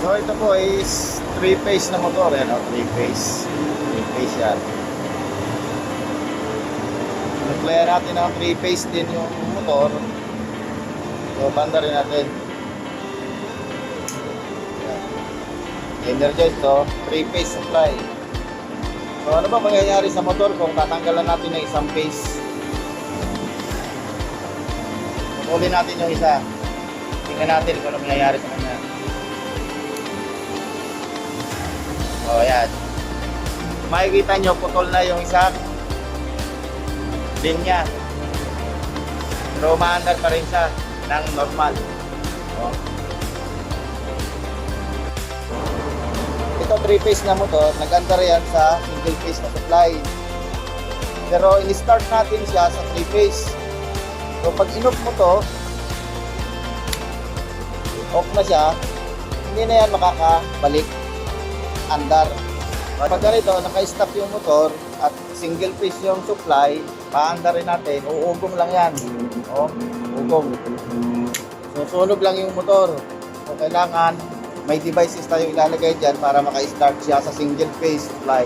So ito po is 3-phase na motor. Yan o, 3-phase. 3-phase yan. Nag-playa natin ng 3-phase din yung motor. So banda rin natin. Energize to, 3-phase supply. So ano ba mangyayari sa motor kung tatanggalan natin ng isang phase? Putulin natin yung isa. Tingnan natin kung ano mangyayari sa kanya. O yan. Makikita nyo, putol na yung isang linya. Pero umaandar pa rin siya ng normal. O. Ito 3-phase na motor, nag-andar yan sa single phase na supply. Pero in-start natin siya sa 3-phase. So pag in-off mo to, off na siya, hindi na yan makakabalik andar. Pag ganito, naka-stop yung motor at single phase yung supply, paandar rin natin, uugong lang yan. O, ugong. Susunog lang yung motor. So kailangan may devices tayo ilalagay dyan para maka-start siya sa single phase supply.